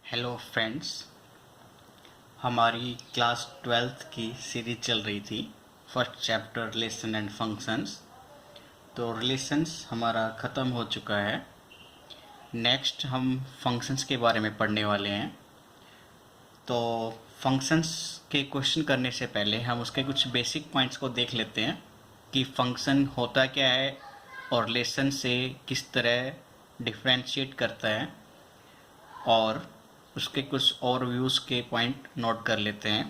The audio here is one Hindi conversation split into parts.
हेलो फ्रेंड्स, हमारी क्लास 12th की सीरीज चल रही थी। First chapter relation and functions. तो रिलेशंस हमारा ख़त्म हो चुका है। नेक्स्ट हम फंक्शंस के बारे में पढ़ने वाले हैं। तो फंक्शंस के क्वेश्चन करने से पहले हम उसके कुछ बेसिक पॉइंट्स को देख लेते हैं कि फंक्शन होता क्या है और रिलेशन से किस तरह डिफ्रेंशिएट करता है, और उसके कुछ और व्यूज़ के पॉइंट नोट कर लेते हैं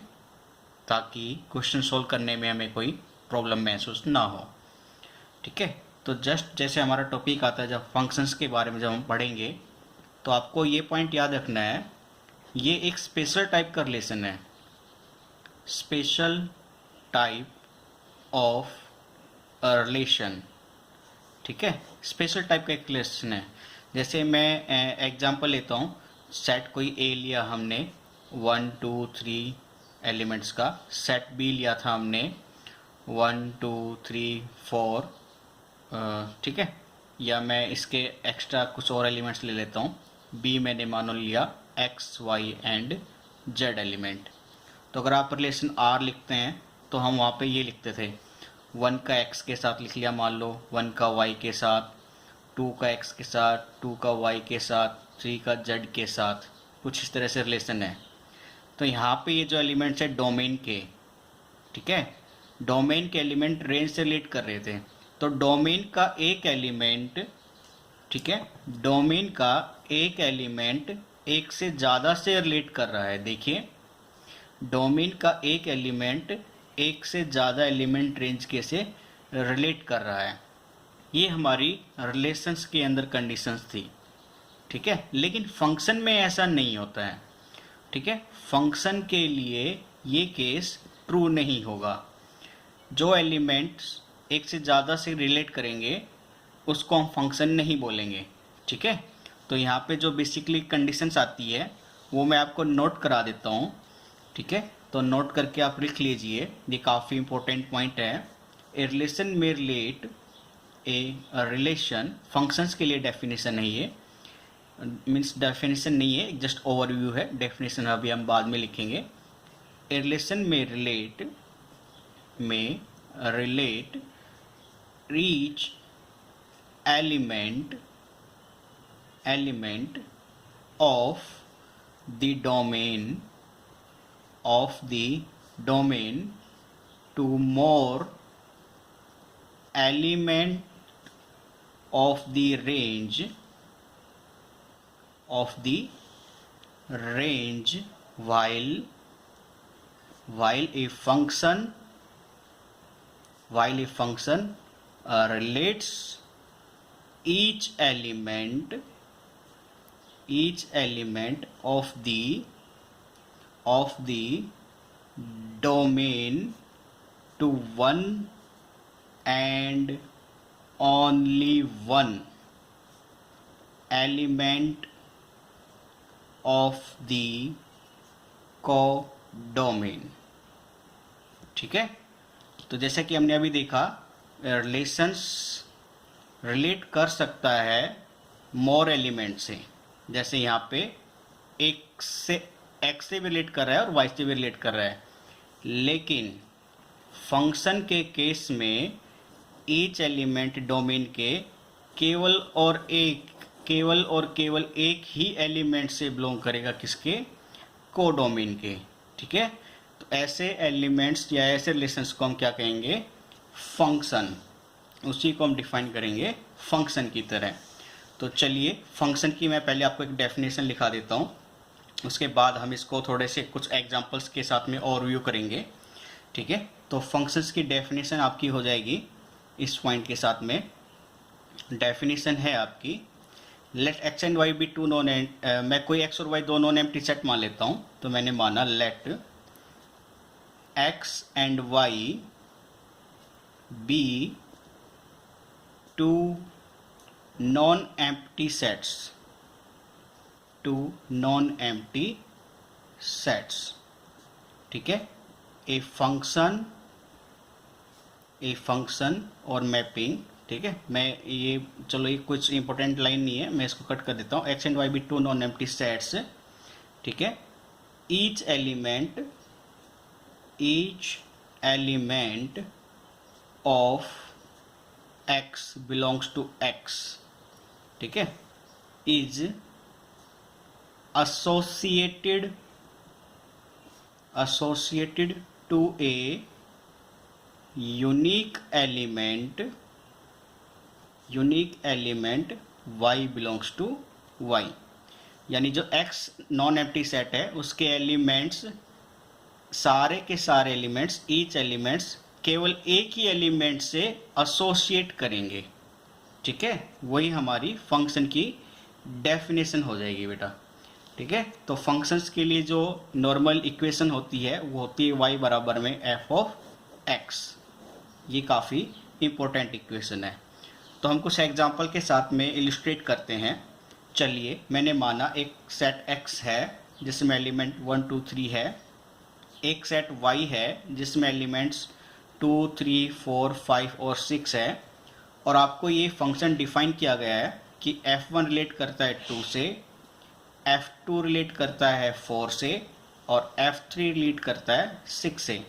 ताकि क्वेश्चन सोल्व करने में हमें कोई प्रॉब्लम महसूस ना हो। ठीक है, तो जस्ट जैसे हमारा टॉपिक आता है, जब फंक्शंस के बारे में जब हम पढ़ेंगे तो आपको ये पॉइंट याद रखना है, ये एक स्पेशल टाइप का रिलेशन है। Special type of a relation. ठीक है, स्पेशल टाइप का एक रिलेशन है। जैसे मैं एग्जांपल लेता हूँ। सेट कोई ए लिया हमने 1 2 3 एलिमेंट्स का, सेट बी लिया था हमने 1 2 3 4। ठीक है, या मैं इसके एक्स्ट्रा कुछ और एलिमेंट्स ले लेता हूँ। बी मैंने मानो लिया X Y and Z element. तो अगर आप रिलेशन आर लिखते हैं तो हम वहाँ पे ये लिखते थे, 1 का एक्स के साथ लिख लिया, मान लो 1 का वाई के साथ, 2 का एक्स के साथ, 2 का वाई के साथ, 3 का जेड के साथ। कुछ इस तरह से रिलेशन है। तो यहाँ पे ये जो एलिमेंट्स है डोमेन के, ठीक है, डोमेन के एलिमेंट रेंज से रिलेट कर रहे थे। तो डोमेन का एक एलिमेंट, ठीक है, डोमेन का एक एलिमेंट एक से ज़्यादा से रिलेट कर रहा है। देखिए, डोमेन का एक एलिमेंट एक से ज़्यादा एलिमेंट रेंज के से रिलेट कर रहा है। ये हमारी रिलेशंस के अंदर कंडीशंस थी। ठीक है, लेकिन फंक्शन में ऐसा नहीं होता है। ठीक है, फंक्शन के लिए ये केस ट्रू नहीं होगा। जो एलिमेंट्स एक से ज़्यादा से रिलेट करेंगे उसको हम फंक्शन नहीं बोलेंगे। ठीक है, तो यहाँ पे जो बेसिकली कंडीशंस आती है वो मैं आपको नोट करा देता हूँ। ठीक है, तो नोट करके आप लिख लीजिए, ये काफ़ी इंपॉर्टेंट पॉइंट है। ए रिलेशन में रिलेट ए रिलेशन, फंक्शंस के लिए डेफिनेशन है ये, मीन्स डेफिनेशन नहीं है, जस्ट ओवरव्यू है। डेफिनेशन अभी हम बाद में लिखेंगे। ए रिलेशन में relate each element of the domain to more element of the range while a function relates each element of the domain to one and only one element of the codomain. ठीक है, तो जैसा कि हमने अभी देखा, रिलेशंस रिलेट कर सकता है मोर एलिमेंट से। जैसे यहाँ पे एक से एक्स से भी रिलेट कर रहा है और वाई से भी रिलेट कर रहा है, लेकिन फंक्शन के केस में ईच एलिमेंट डोमेन के केवल और केवल एक ही एलिमेंट से बिलोंग करेगा, किसके, कोडोमेन के। ठीक है, तो ऐसे एलिमेंट्स या ऐसे रिलेशंस को हम क्या कहेंगे, फंक्शन। उसी को हम डिफाइन करेंगे फंक्शन की तरह। तो चलिए, फंक्शन की मैं पहले आपको एक डेफिनेशन लिखा देता हूँ, उसके बाद हम इसको थोड़े से कुछ एग्जांपल्स के साथ में ओवरव्यू करेंगे। ठीक है, तो फंक्शंस की डेफिनेशन आपकी हो जाएगी इस पॉइंट के साथ में। डेफिनेशन है आपकी, let X and Y be two non मैं कोई एक्स और वाई दो नॉन एम्प्टी सेट मान लेता हूँ। तो मैंने माना let X and Y be two non empty sets. ठीक है, ए फंक्शन और मैपिंग। ठीक है, मैं ये, चलो ये कुछ इंपॉर्टेंट लाइन नहीं है, मैं इसको कट कर देता हूँ। X and Y be two non empty sets ठीक है। Each element of x belongs to x, ठीक है, is associated to a unique element y belongs to y। यानी जो x नॉन एम्प्टी सेट है उसके एलिमेंट्स, सारे के सारे एलिमेंट्स, ईच एलिमेंट्स केवल एक ही एलिमेंट से एसोसिएट करेंगे, ठीक है। वही हमारी फंक्शन की डेफिनेशन हो जाएगी बेटा, ठीक है। तो फंक्शंस के लिए जो नॉर्मल इक्वेशन होती है वो होती है y बराबर में f ऑफ x। ये काफ़ी इम्पोर्टेंट इक्वेशन है। तो हम कुछ एग्जांपल के साथ में इलिस्ट्रेट करते हैं। चलिए, मैंने माना एक सेट x है जिसमें एलिमेंट 1 2 3 है, एक सेट y है जिसमें एलिमेंट्स 2 3 4 5 और 6 है, और आपको ये फंक्शन डिफाइन किया गया है कि f1 रिलेट करता है 2 से, f2 रिलेट करता है 4 से और f3 रिलेट करता है 6 से।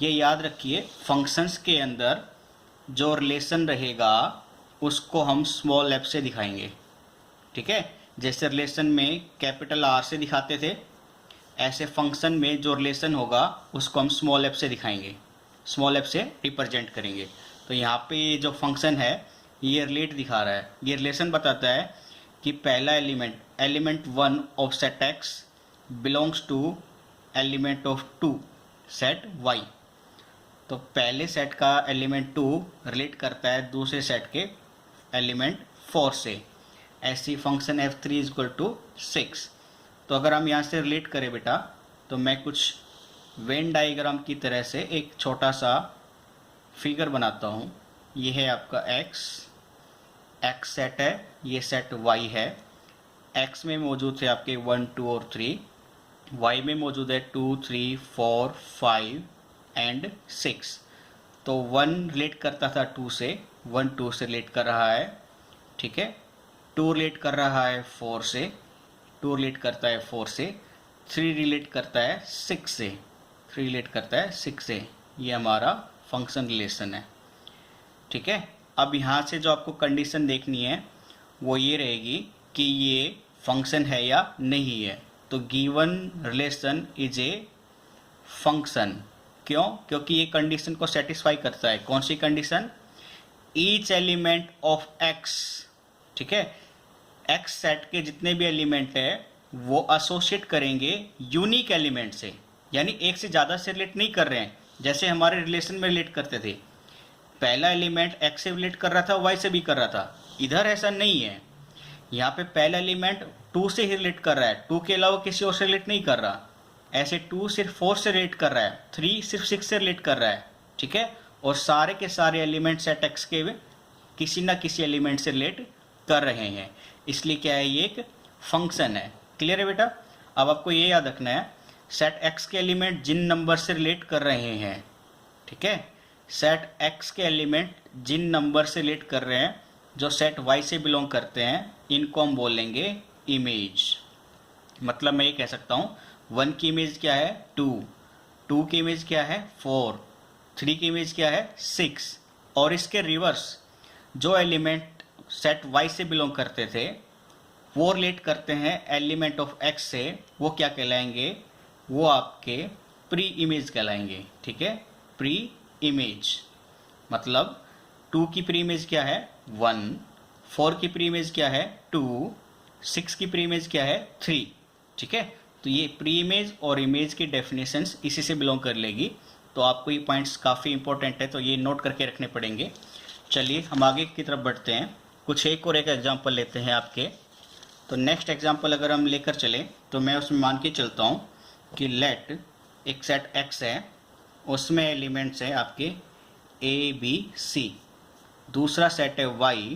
ये याद रखिए, फंक्शंस के अंदर जो रिलेशन रहेगा उसको हम स्मॉल f से दिखाएंगे, ठीक है। जैसे रिलेशन में कैपिटल R से दिखाते थे, ऐसे फंक्शन में जो रिलेशन होगा उसको हम स्मॉल f से दिखाएंगे, स्मॉल f से रिप्रेजेंट करेंगे। तो यहाँ पे ये जो फंक्शन है ये रिलेट दिखा रहा है, ये रिलेशन बताता है कि पहला element 1 of set x belongs to element of 2 set y। तो पहले सेट का एलिमेंट 2 रिलेट करता है दूसरे सेट के एलिमेंट 4 से। ऐसी function f3 is equal to 6। तो अगर हम यहाँ से रिलेट करें बेटा, तो मैं कुछ वेन डायग्राम की तरह से एक छोटा सा फिगर बनाता हूँ। ये है आपका x सेट है, ये सेट y है। x में मौजूद है आपके 1 2 और 3, y में मौजूद है 2 3 4 5 एंड 6। तो 1 रिलेट करता था 2 से, 1 2 से रिलेट कर रहा है, ठीक है। 2 रिलेट कर रहा है 4 से, 2 रिलेट करता है 4 से, 3 रिलेट करता है 6 से, 3 रिलेट करता है 6 से। ये हमारा फंक्शन रिलेशन है, ठीक है। अब यहाँ से जो आपको कंडीशन देखनी है वो ये रहेगी कि ये फंक्शन है या नहीं है। तो given relation is a function. क्यों? क्योंकि ये कंडीशन को सेटिस्फाई करता है। कौन सी कंडीशन? ईच एलिमेंट ऑफ एक्स, ठीक है। एक्स सेट के जितने भी एलिमेंट है वो एसोसिएट करेंगे यूनिक एलिमेंट से, यानी एक से ज़्यादा से रिलेट नहीं कर रहे हैं जैसे हमारे रिलेशन में रिलेट करते थे। पहला एलिमेंट x से रिलेट कर रहा था, y से भी कर रहा था। इधर ऐसा नहीं है, यहाँ पे पहला एलिमेंट 2 से ही रिलेट कर रहा है, 2 के अलावा किसी और से रिलेट नहीं कर रहा। ऐसे 2 सिर्फ 4 से रिलेट कर रहा है, 3 सिर्फ 6 से रिलेट कर रहा है, ठीक है। और सारे के सारे एलिमेंट सेट x के किसी ना किसी एलिमेंट से रिलेट कर रहे हैं, इसलिए क्या है, ये एक फंक्शन है। क्लियर है बेटा? अब आपको ये याद रखना है, सेट x के एलिमेंट जिन नंबर से रिलेट कर रहे हैं, ठीक है, सेट x के एलिमेंट जिन नंबर से रिलेट कर रहे हैं जो सेट y से बिलोंग करते हैं, इनको हम बोलेंगे इमेज। मतलब मैं ये कह सकता हूँ 1 की इमेज क्या है 2, 2 की इमेज क्या है 4, 3 की इमेज क्या है 6। और इसके रिवर्स जो एलिमेंट सेट y से बिलोंग करते थे वो रिलेट करते हैं एलिमेंट ऑफ x से, वो क्या कहलाएंगे, वो आपके प्री इमेज कहलाएंगे, ठीक है। प्री इमेज मतलब 2 की प्री इमेज क्या है 1, 4 की प्री इमेज क्या है 2, 6 की प्री इमेज क्या है 3, ठीक है। तो ये प्री इमेज और इमेज की डेफिनेशंस इसी से बिलोंग कर लेगी। तो आपको ये पॉइंट्स काफ़ी इंपॉर्टेंट है, तो ये नोट करके रखने पड़ेंगे। चलिए हम आगे की तरफ बढ़ते हैं, कुछ एक और एक एग्जाम्पल लेते हैं आपके। तो नेक्स्ट एग्जाम्पल अगर हम लेकर चलें तो मैं उसमें मान के चलता हूँ कि लेट एक सेट x है, उसमें एलिमेंट्स हैं आपके a b c। दूसरा सेट है y,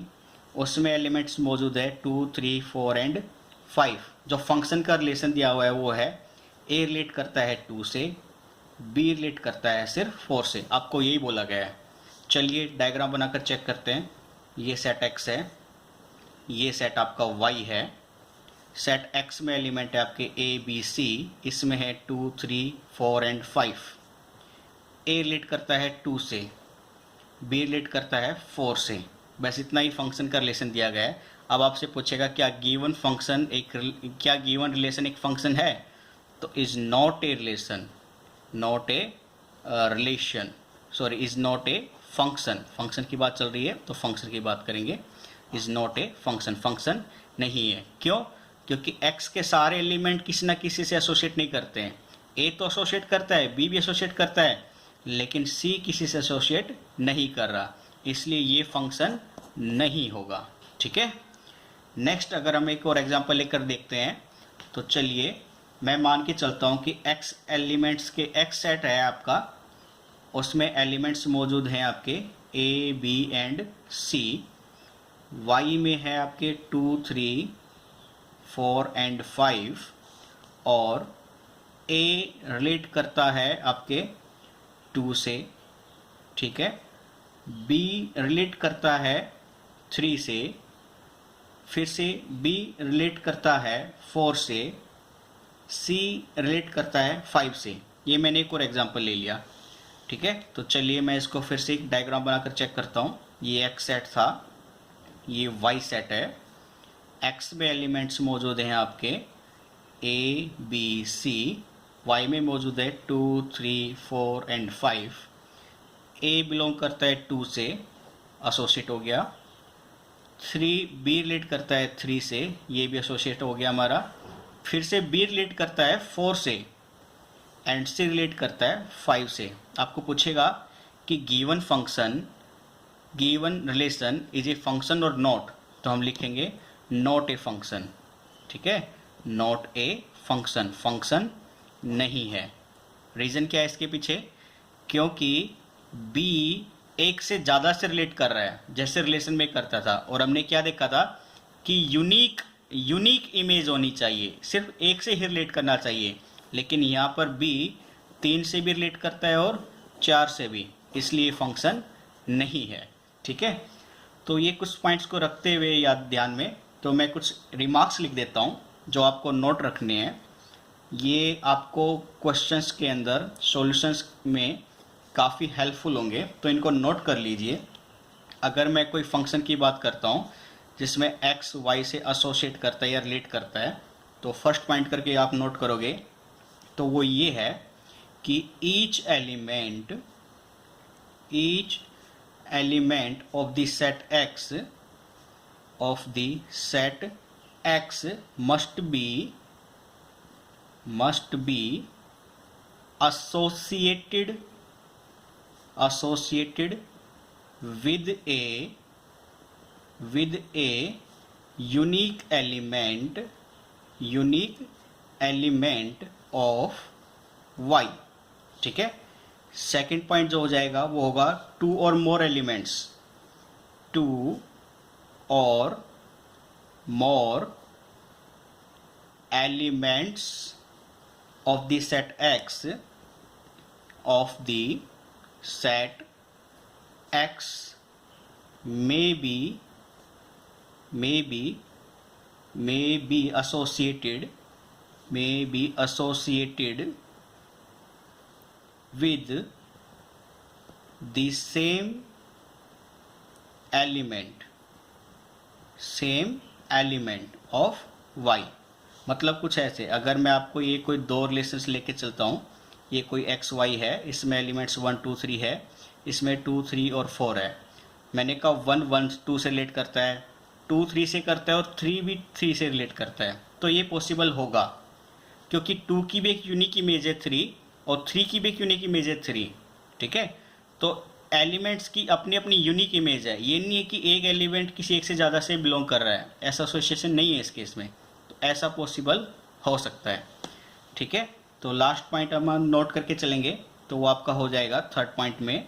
उसमें एलिमेंट्स मौजूद है 2 3 4 एंड 5। जो फंक्शन का रिलेशन दिया हुआ है वो है a रिलेट करता है 2 से, b रिलेट करता है सिर्फ 4 से। आपको यही बोला गया है। चलिए डायग्राम बनाकर चेक करते हैं। ये सेट x है, ये सेट आपका y है, सेट एक्स में एलिमेंट है आपके ए बी सी, इसमें है 2 3 4 एंड 5। ए रिलेट करता है 2 से, बी रिलेट करता है 4 से। बस इतना ही फंक्शन का रिलेशन दिया गया है। अब आपसे पूछेगा क्या गिवन फंक्शन क्या गिवन रिलेशन एक फंक्शन है, तो is not a relation, not a relation, sorry is not a function. Function की बात चल रही है तो फंक्शन की बात करेंगे। Is not a function, function नहीं है। क्यों? क्योंकि x के सारे एलिमेंट किसी ना किसी से एसोसिएट नहीं करते हैं। a तो एसोसिएट करता है, b भी एसोसिएट करता है, लेकिन c किसी से एसोसिएट नहीं कर रहा, इसलिए ये फंक्शन नहीं होगा। ठीक है। नेक्स्ट अगर हम एक और एग्जांपल लेकर देखते हैं, तो चलिए मैं मान के चलता हूँ कि x एलिमेंट्स के x सेट है आपका, उसमें एलिमेंट्स मौजूद हैं आपके a b and c। y में है आपके 2 3 4 एंड 5 और a रिलेट करता है आपके 2 से, ठीक है। b रिलेट करता है 3 से, फिर से b रिलेट करता है 4 से, c रिलेट करता है 5 से। ये मैंने एक और एग्जांपल ले लिया, ठीक है। तो चलिए मैं इसको फिर से एक डायग्राम बनाकर चेक करता हूँ। ये x सेट था, ये y सेट है। x में एलिमेंट्स मौजूद हैं आपके a b c, y में मौजूद है 2 3 4 एंड 5। a बिलोंग करता है 2 से, एसोसिएट हो गया। 3 b रिलेट करता है 3 से, ये भी एसोसिएट हो गया हमारा। फिर से b रिलेट करता है 4 से एंड c रिलेट करता है 5 से। आपको पूछेगा कि given function, given relation is a function और नॉट, तो हम लिखेंगे नॉट ए फंक्शन, ठीक है। नॉट ए फंक्शन, फंक्शन नहीं है। रीज़न क्या है इसके पीछे? क्योंकि b एक से ज़्यादा से रिलेट कर रहा है, जैसे रिलेशन में करता था, और हमने क्या देखा था कि यूनिक इमेज होनी चाहिए, सिर्फ एक से ही रिलेट करना चाहिए। लेकिन यहाँ पर b 3 से भी रिलेट करता है और 4 से भी, इसलिए फंक्शन नहीं है, ठीक है। तो ये कुछ पॉइंट्स को रखते हुए याद ध्यान में, तो मैं कुछ रिमार्क्स लिख देता हूँ जो आपको नोट रखने हैं। ये आपको क्वेश्चंस के अंदर सॉल्यूशंस में काफ़ी हेल्पफुल होंगे, तो इनको नोट कर लीजिए। अगर मैं कोई फंक्शन की बात करता हूँ जिसमें x y से एसोसिएट करता है या रिलेट करता है, तो फर्स्ट पॉइंट करके आप नोट करोगे तो वो ये है कि each element of the set x must be associated with a unique element of y, ठीक है। सेकेंड पॉइंट जो हो जाएगा वो होगा 2 or more elements of the set x may be associated with the same element of y। मतलब कुछ ऐसे, अगर मैं आपको ये कोई दो रिलेशंस लेके चलता हूँ, ये कोई एक्स वाई है, इसमें एलिमेंट्स 1 2 3 है, इसमें 2 3 और 4 है। मैंने कहा 1 1 2 से रिलेट करता है, 2 3 से करता है और 3 भी 3 से रिलेट करता है, तो ये पॉसिबल होगा क्योंकि 2 की भी एक यूनिक इमेज है 3 और 3 की भी एक यूनिक इमेज है 3, ठीक है। तो एलिमेंट्स की अपनी अपनी यूनिक इमेज है, ये नहीं है कि एक एलिमेंट किसी एक से ज़्यादा से बिलोंग कर रहा है, ऐसा एसोसिएशन नहीं है इस केस में, तो ऐसा पॉसिबल हो सकता है, ठीक है। तो लास्ट पॉइंट हम नोट करके चलेंगे, तो वो आपका हो जाएगा थर्ड पॉइंट में,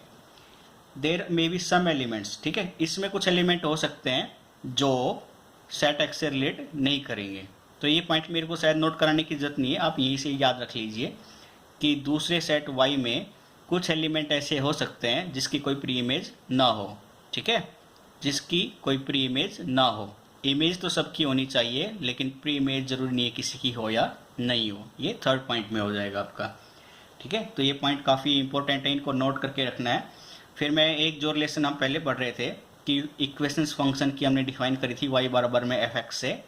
there may be some elements, ठीक है। इसमें कुछ एलिमेंट हो सकते हैं जो सेट एक्स से रिलेट नहीं करेंगे, तो ये पॉइंट मेरे को शायद नोट कराने की जरूरत नहीं है, आप यहीं से याद रख लीजिए कि दूसरे सेट वाई में कुछ एलिमेंट ऐसे हो सकते हैं जिसकी कोई प्री इमेज ना हो, ठीक है, जिसकी कोई प्री इमेज ना हो। इमेज तो सबकी होनी चाहिए, लेकिन प्री इमेज जरूरी नहीं है किसी की हो या नहीं हो। ये थर्ड पॉइंट में हो जाएगा आपका। ठीक है, तो ये पॉइंट काफ़ी इंपॉर्टेंट है, इनको नोट करके रखना है। फिर मैं एक जो रिलेशन हम पहले पढ़ रहे थे कि इक्वेशंस फंक्शन की हमने डिफाइन करी थी y बराबर में fx से,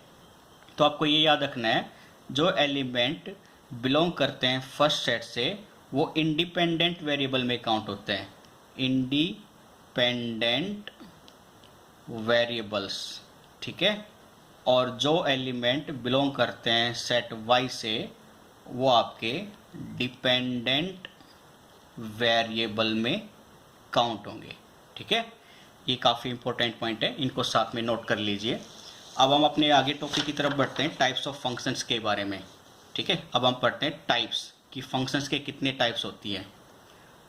तो आपको ये याद रखना है जो एलिमेंट बिलोंग करते हैं फर्स्ट सेट से वो इंडिपेंडेंट वेरिएबल में काउंट होते हैं। इंडिपेंडेंट वेरिएबल्स, ठीक है। और जो एलिमेंट बिलोंग करते हैं सेट y से वो आपके डिपेंडेंट वेरिएबल में काउंट होंगे। ठीक है, ये काफ़ी इंपॉर्टेंट पॉइंट है, इनको साथ में नोट कर लीजिए। अब हम अपने आगे टॉपिक की तरफ बढ़ते हैं, टाइप्स ऑफ फंक्शंस के बारे में। ठीक है, अब हम पढ़ते हैं टाइप्स कि फंक्शंस के कितने टाइप्स होती है।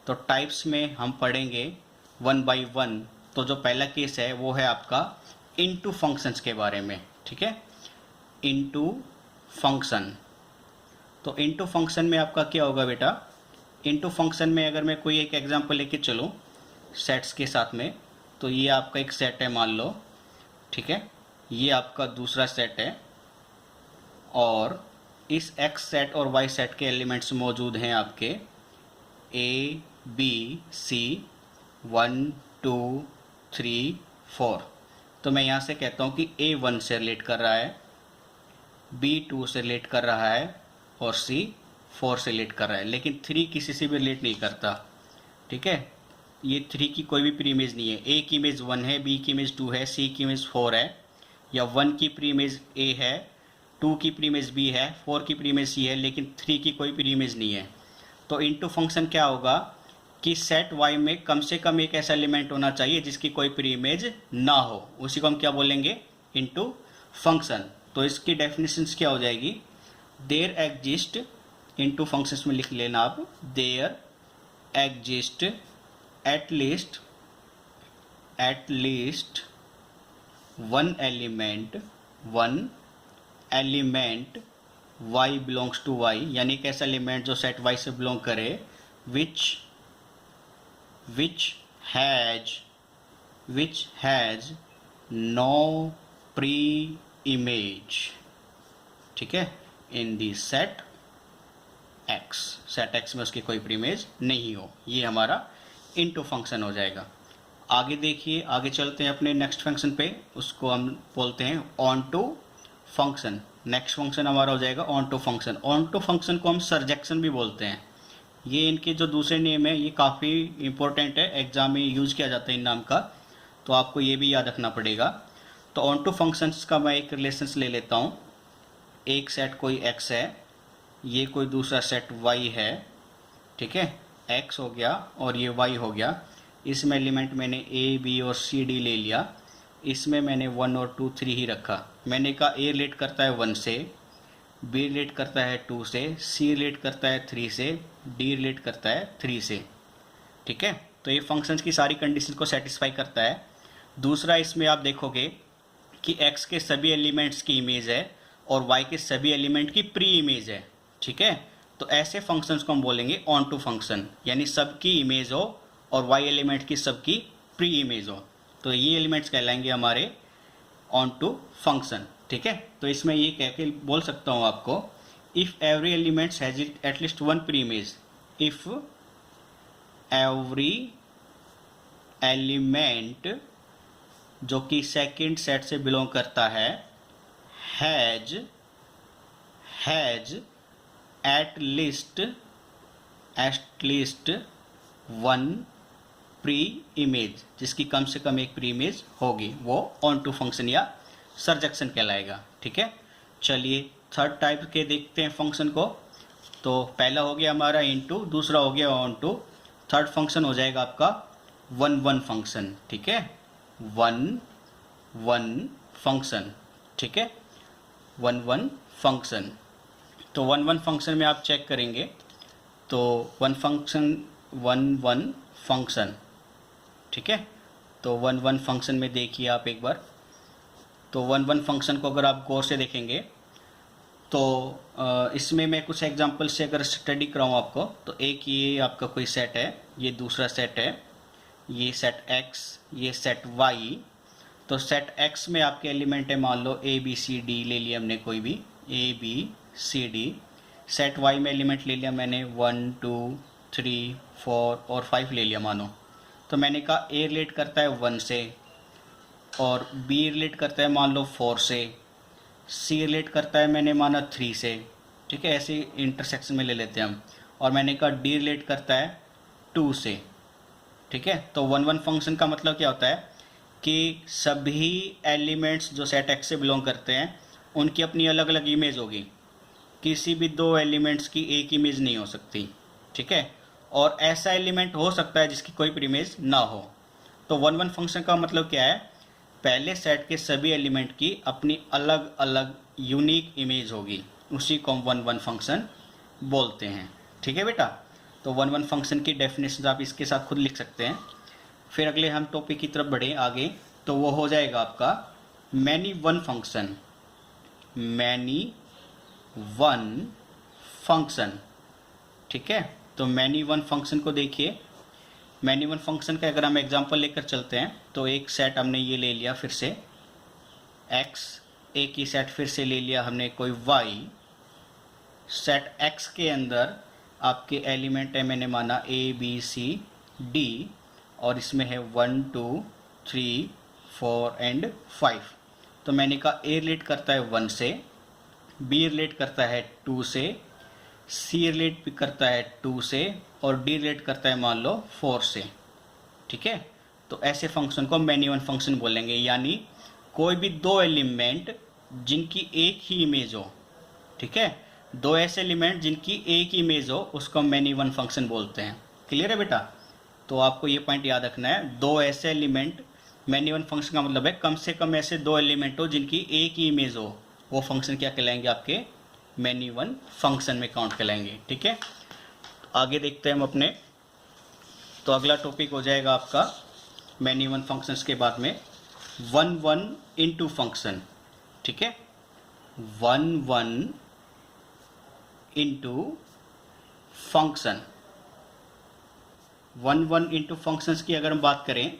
तो टाइप्स में हम पढ़ेंगे वन बाय वन। तो जो पहला केस है वो है आपका इनटू फंक्शंस के बारे में। ठीक है, इनटू फंक्शन। तो इनटू फंक्शन में आपका क्या होगा बेटा, इनटू फंक्शन में अगर मैं कोई एक एग्जांपल लेके चलूँ सेट्स के साथ में, तो ये आपका एक सेट है मान लो। ठीक है, ये आपका दूसरा सेट है और इस एक्स सेट और वाई सेट के एलिमेंट्स मौजूद हैं आपके ए बी सी 1 2 3 4। तो मैं यहाँ से कहता हूँ कि ए 1 से रिलेट कर रहा है, बी 2 से रिलेट कर रहा है और सी 4 से रिलेट कर रहा है, लेकिन 3 किसी से भी रिलेट नहीं करता। ठीक है, ये 3 की कोई भी प्री इमेज नहीं है। ए की इमेज 1 है, बी की इमेज 2 है, सी की इमेज 4 है, या 1 की प्री इमेज ए है, 2 की प्री इमेज बी है, 4 की प्री इमेज सी है, लेकिन 3 की कोई प्री इमेज नहीं है। तो इनटू फंक्शन क्या होगा कि सेट वाई में कम से कम एक ऐसा एलिमेंट होना चाहिए जिसकी कोई प्री इमेज ना हो, उसी को हम क्या बोलेंगे, इनटू फंक्शन। तो इसकी डेफिनेशंस क्या हो जाएगी, देयर एग्जिस्ट, इनटू फंक्शंस में लिख लेना आप, there exist at least one element y belongs to y, यानी एक ऐसा एलिमेंट जो सेट y से बिलोंग करे which has no pre-image। ठीक है, in the set x में उसकी कोई प्री इमेज नहीं हो, ये हमारा इनटू फंक्शन हो जाएगा। आगे देखिए, आगे चलते हैं अपने नेक्स्ट फंक्शन पे, उसको हम बोलते हैं onto function. Next function हमारा हो जाएगा onto function. Onto function को हम सरजेक्शन भी बोलते हैं। ये इनके जो दूसरे नेम है ये काफ़ी इंपॉर्टेंट है, एग्जाम में यूज़ किया जाता है इन नाम का, तो आपको ये भी याद रखना पड़ेगा। तो ऑन टू फंक्शंस का मैं एक रिलेशंस ले लेता हूँ। एक सेट कोई x है, ये कोई दूसरा सेट y है। ठीक है, x हो गया और ये y हो गया। इसमें एलिमेंट मैंने a b और c d ले लिया, इसमें मैंने 1 और 2 3 ही रखा। मैंने कहा a रिलेट करता है 1 से, b रिलेट करता है 2 से, c रिलेट करता है 3 से, d रिलेट करता है 3 से। ठीक है, तो ये फंक्शंस की सारी कंडीशन को सेटिस्फाई करता है। दूसरा, इसमें आप देखोगे कि x के सभी एलिमेंट्स की इमेज है और y के सभी एलिमेंट की प्री इमेज है। ठीक है, तो ऐसे फंक्शंस को हम बोलेंगे ऑन टू फंक्शन, यानी सबकी इमेज हो और y एलिमेंट की सबकी प्री इमेज हो, तो ये एलिमेंट्स कहलाएंगे हमारे ऑन टू फंक्शन। ठीक है, तो इसमें ये कह के बोल सकता हूँ आपको, if every elements has at least one pre image, if every element जो कि सेकंड सेट से बिलोंग करता है has at least one pre image, जिसकी कम से कम एक प्री इमेज होगी, वो ऑन टू फंक्शन या सरजेक्शन कहलाएगा। ठीक है, चलिए थर्ड टाइप के देखते हैं फंक्शन को। तो पहला हो गया हमारा इनटू, दूसरा हो गया ऑन टू, थर्ड फंक्शन हो जाएगा आपका 1 फंक्शन। ठीक है, 1 फंक्शन। ठीक है, 1 फंक्शन। तो 1 फंक्शन में आप चेक करेंगे तो 1 फंक्शन। ठीक है, तो 1 फंक्शन में देखिए आप एक बार, तो 1 फंक्शन को अगर आप गौर से देखेंगे तो इसमें मैं कुछ एग्जांपल से अगर स्टडी कराऊँ आपको, तो एक ये आपका कोई सेट है, ये दूसरा सेट है, ये सेट x, ये सेट y। तो सेट एक्स में आपके एलिमेंट है, मान लो ए बी सी डी ले लिया हमने, कोई भी A B C D. Set Y में एलिमेंट ले लिया मैंने 1 2 3 4 और 5 ले लिया मानो। तो मैंने कहा ए रिलेट करता है 1 से, और बी रिलेट करता है मान लो 4 से, सी रिलेट करता है मैंने माना 3 से, ठीक है, ऐसे इंटरसेक्शन में ले लेते हैं हम। और मैंने कहा डी रिलेट करता है 2 से, ठीक है। तो 1 1 फंक्शन का मतलब क्या होता है कि सभी एलिमेंट्स जो सेट एक्स से बिलोंग करते हैं उनकी अपनी अलग अलग इमेज होगी, किसी भी दो एलिमेंट्स की एक इमेज नहीं हो सकती, ठीक है। और ऐसा एलिमेंट हो सकता है जिसकी कोई भी इमेज ना हो। तो 1 1 फंक्शन का मतलब क्या है, पहले सेट के सभी एलिमेंट की अपनी अलग अलग यूनिक इमेज होगी, उसी को हम 1 1 फंक्शन बोलते हैं, ठीक है बेटा। तो 1 1 फंक्शन की डेफिनेशन आप इसके साथ खुद लिख सकते हैं। फिर अगले हम टॉपिक की तरफ बढ़े आगे, तो वो हो जाएगा आपका many one function. Many one function, ठीक है। तो मैनी वन फंक्शन को देखिए, मैनी वन फंक्शन का अगर हम एग्जांपल लेकर चलते हैं, तो एक सेट हमने ये ले लिया फिर से x, एक ही सेट फिर से ले लिया हमने कोई y। सेट x के अंदर आपके एलिमेंट है मैंने माना a b c d, और इसमें है 1 2 3 4 एंड 5। तो मैंने कहा a रिलेट करता है 1 से, b रिलेट करता है 2 से, c रिलेट भी करता है 2 से, और d रिलेट करता है मान लो 4 से, ठीक है। तो ऐसे फंक्शन को मैनी वन फंक्शन बोलेंगे, यानी कोई भी दो एलिमेंट जिनकी एक ही इमेज हो, ठीक है, दो ऐसे एलिमेंट जिनकी एक ही इमेज हो उसको हम मैनी वन फंक्शन बोलते हैं। क्लियर है बेटा। तो आपको ये पॉइंट याद रखना है, दो ऐसे एलिमेंट, मैनी वन फंक्शन का मतलब है कम से कम ऐसे दो एलिमेंट हो जिनकी एक ही इमेज हो, वो फंक्शन क्या कहलाएंगे, आपके मैनी वन फंक्शन में काउंट कहलाएंगे, ठीक है। आगे देखते हैं हम अपने, तो अगला टॉपिक हो जाएगा आपका मैनी वन फंक्शंस के बाद में 1 1 इनटू फंक्शन, ठीक है। 1 1 इनटू फंक्शन। 1 1 इनटू फंक्शंस की अगर हम बात करें,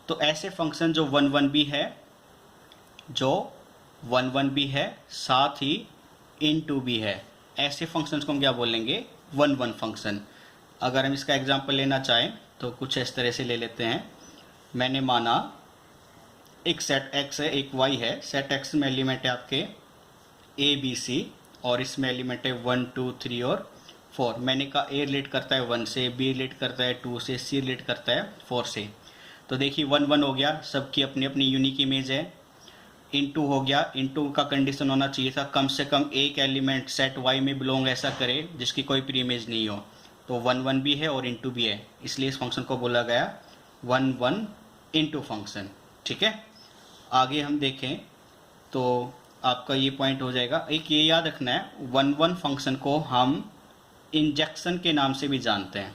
तो ऐसे फंक्शन जो 1 1 भी है, जो 1 1 भी है साथ ही इनटू भी है, ऐसे फंक्शंस को हम क्या बोलेंगे, 1 1 फंक्शन। अगर हम इसका एग्जांपल लेना चाहें तो कुछ इस तरह से ले लेते हैं। मैंने माना एक सेट x है, एक y है। सेट x में एलिमेंट है आपके a b c, और इसमें एलिमेंट है 1 2 3 और 4। मैंने कहा a रिलेट करता है 1 से, b रिलेट करता है 2 से, c रिलेट करता है 4 से। तो देखिए 1 1 हो गया, सबकी अपनी अपनी यूनिक इमेज है। इनटू हो गया, इनटू का कंडीशन होना चाहिए था कम से कम एक एलिमेंट सेट y में बिलोंग ऐसा करे जिसकी कोई प्री इमेज नहीं हो। तो 1 1 भी है और इनटू भी है, इसलिए इस फंक्शन को बोला गया 1 1 इनटू फंक्शन, ठीक है। आगे हम देखें तो आपका ये पॉइंट हो जाएगा, एक ये याद रखना है 1 1 फंक्शन को हम इंजेक्शन के नाम से भी जानते हैं,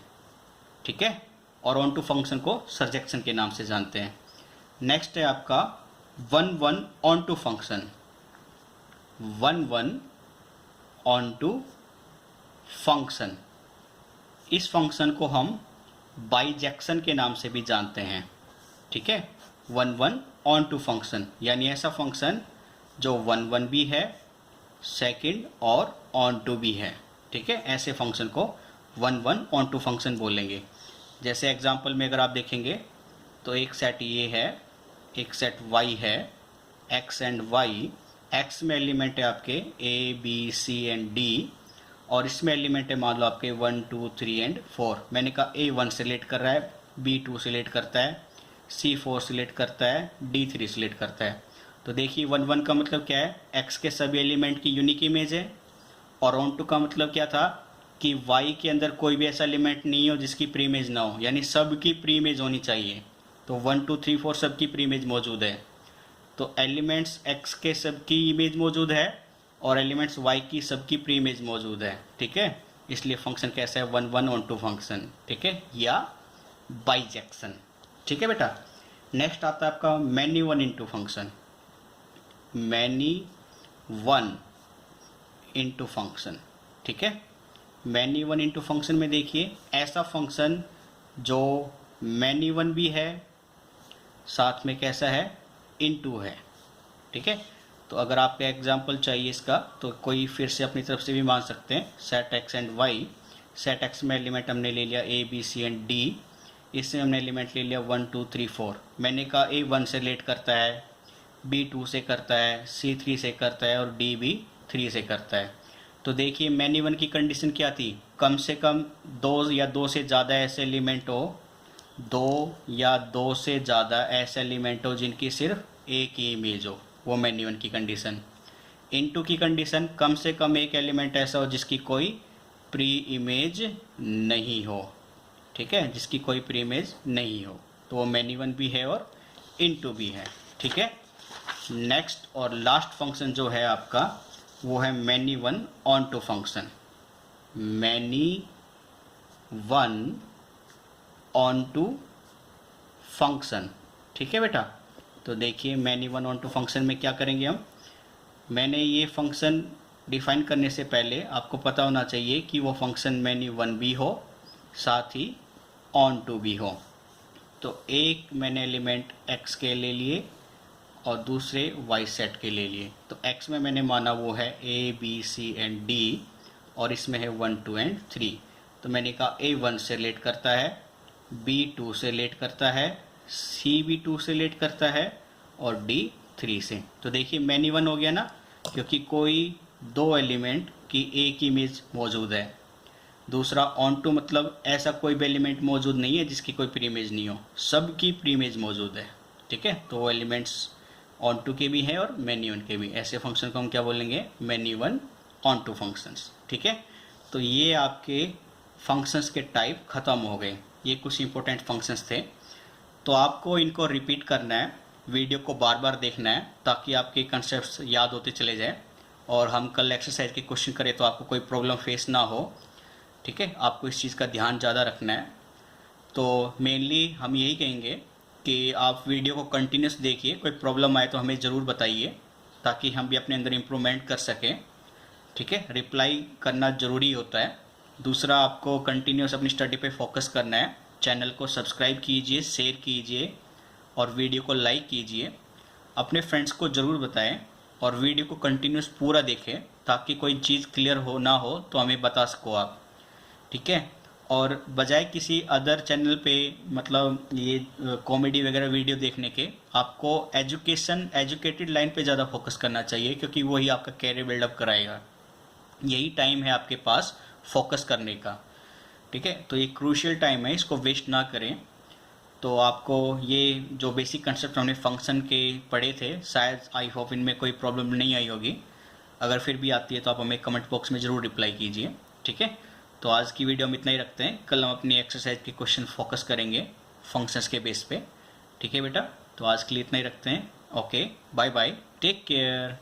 ठीक है, और ऑन टू फंक्शन को सरजेक्शन के नाम से जानते हैं। नेक्स्ट है आपका 1 1 onto function. 1 1 onto function, इस फंक्शन को हम बाइजेक्शन के नाम से भी जानते हैं, ठीक है। 1 1 ऑन टू फंक्शन यानी ऐसा फंक्शन जो 1 1 भी है, सेकंड और ऑन टू भी है, ठीक है। ऐसे फंक्शन को 1 1 ऑन टू फंक्शन बोलेंगे। जैसे एग्जांपल में अगर आप देखेंगे तो एक सेट ये है, एक सेट y है, x एंड y। x में एलिमेंट है आपके a b c and d, और इसमें एलिमेंट है मान लो आपके 1 2 3 एंड 4। मैंने कहा a 1 से रिलेट कर रहा है, b 2 से रिलेट करता है, c 4 से रिलेट करता है, d 3 से रिलेट करता है। तो देखिए 1 1 का मतलब क्या है, x के सभी एलिमेंट की यूनिक इमेज है, और ऑन टू का मतलब क्या था कि y के अंदर कोई भी ऐसा एलिमेंट नहीं हो जिसकी प्री इमेज ना हो, यानी सब की प्री इमेज होनी चाहिए। तो 1 2 3 4 सब की प्री इमेज मौजूद है। तो एलिमेंट्स x के सब की इमेज मौजूद है और एलिमेंट्स y की सबकी प्री इमेज मौजूद है, ठीक है। इसलिए फंक्शन कैसा है, 1 1 ऑन टू फंक्शन, ठीक है, या बाइजेक्शन, ठीक है बेटा। नेक्स्ट आता है आपका many one into function. Many one into function, ठीक है। मैनी वन इनटू फंक्शन में देखिए ऐसा फंक्शन जो मैनी वन भी है, साथ में कैसा है, इनटू है। ठीक है, तो अगर आपको एग्जांपल चाहिए इसका तो कोई फिर से अपनी तरफ से भी मान सकते हैं। Set X and Y, set X में एलिमेंट हमने ले लिया A B C and D, इसमें हमने एलिमेंट ले लिया 1 2 3 4। मैंने कहा ए 1 से रिलेट करता है, बी 2 से करता है, सी 3 से करता है और डी भी 3 से करता है। तो देखिए मैनी वन की कंडीशन क्या थी, कम से कम 2 या 2 से ज़्यादा ऐसे एलिमेंट हो, 2 या 2 से ज़्यादा ऐसे एलिमेंट हो जिनकी सिर्फ एक ही इमेज हो, वो मैनी वन की कंडीशन। इनटू की कंडीशन कम से कम एक एलिमेंट ऐसा हो जिसकी कोई प्री इमेज नहीं हो। ठीक है, जिसकी कोई प्री इमेज नहीं हो, तो वो मैनी वन भी है और इनटू भी है। ठीक है, नेक्स्ट और लास्ट फंक्शन जो है आपका वो है many one onto function. Many one onto function. ठीक है बेटा, तो देखिए many one onto function में क्या करेंगे हम। मैंने ये फंक्शन डिफाइन करने से पहले आपको पता होना चाहिए कि वो फंक्शन मैनी वन भी हो, साथ ही ऑन टू भी हो। तो एक मैंने एलिमेंट x के ले लिए और दूसरे y सेट के ले लिए। तो x में मैंने माना वो है a b c and d और इसमें है 1 2 एंड 3। तो मैंने कहा a 1 से रिलेट करता है, b 2 से रिलेट करता है, c भी 2 से रिलेट करता है और d 3 से। तो देखिए मैनी वन हो गया ना, क्योंकि कोई दो एलिमेंट की एक इमेज मौजूद है। दूसरा ऑन टू मतलब ऐसा कोई भी एलिमेंट मौजूद नहीं है जिसकी कोई प्री इमेज नहीं हो, सबकी प्री इमेज मौजूद है। ठीक है, तो वो एलिमेंट्स ऑन टू के भी हैं और मैनी वन के भी। ऐसे फंक्शन को हम क्या बोलेंगे, many one onto functions. ठीक है, तो ये आपके फंक्शंस के टाइप ख़त्म हो गए। ये कुछ इंपॉर्टेंट फंक्शंस थे, तो आपको इनको रिपीट करना है, वीडियो को बार बार देखना है ताकि आपके कंसेप्ट याद होते चले जाए और हम कल एक्सरसाइज के क्वेश्चन करें तो आपको कोई प्रॉब्लम फेस ना हो। ठीक है, आपको इस चीज़ का ध्यान ज़्यादा रखना है। तो मेनली हम यही कहेंगे कि आप वीडियो को कंटिन्यूस देखिए, कोई प्रॉब्लम आए तो हमें ज़रूर बताइए ताकि हम भी अपने अंदर इम्प्रूवमेंट कर सकें। ठीक है, रिप्लाई करना ज़रूरी होता है। दूसरा, आपको कंटिन्यूस अपनी स्टडी पे फोकस करना है। चैनल को सब्सक्राइब कीजिए, शेयर कीजिए और वीडियो को लाइक कीजिए। अपने फ्रेंड्स को ज़रूर बताएं और वीडियो को कंटिन्यूस पूरा देखें ताकि कोई चीज़ क्लियर हो ना हो तो हमें बता सको आप। ठीक है, और बजाय किसी अदर चैनल पे मतलब ये कॉमेडी वगैरह वीडियो देखने के, आपको एजुकेटेड लाइन पे ज़्यादा फोकस करना चाहिए क्योंकि वही आपका कैरियर बिल्डअप कराएगा। यही टाइम है आपके पास फोकस करने का। ठीक है, तो ये क्रूशियल टाइम है, इसको वेस्ट ना करें। तो आपको ये जो बेसिक कंसेप्ट हमने फंक्शन के पढ़े थे, शायद आई होप इनमें कोई प्रॉब्लम नहीं आई होगी। अगर फिर भी आती है तो आप हमें कमेंट बॉक्स में ज़रूर रिप्लाई कीजिए। ठीक है, तो आज की वीडियो हम इतना ही रखते हैं। कल हम अपनी एक्सरसाइज के क्वेश्चन फोकस करेंगे फंक्शंस के बेस पे। ठीक है बेटा, तो आज के लिए इतना ही रखते हैं। Okay, bye bye, take care.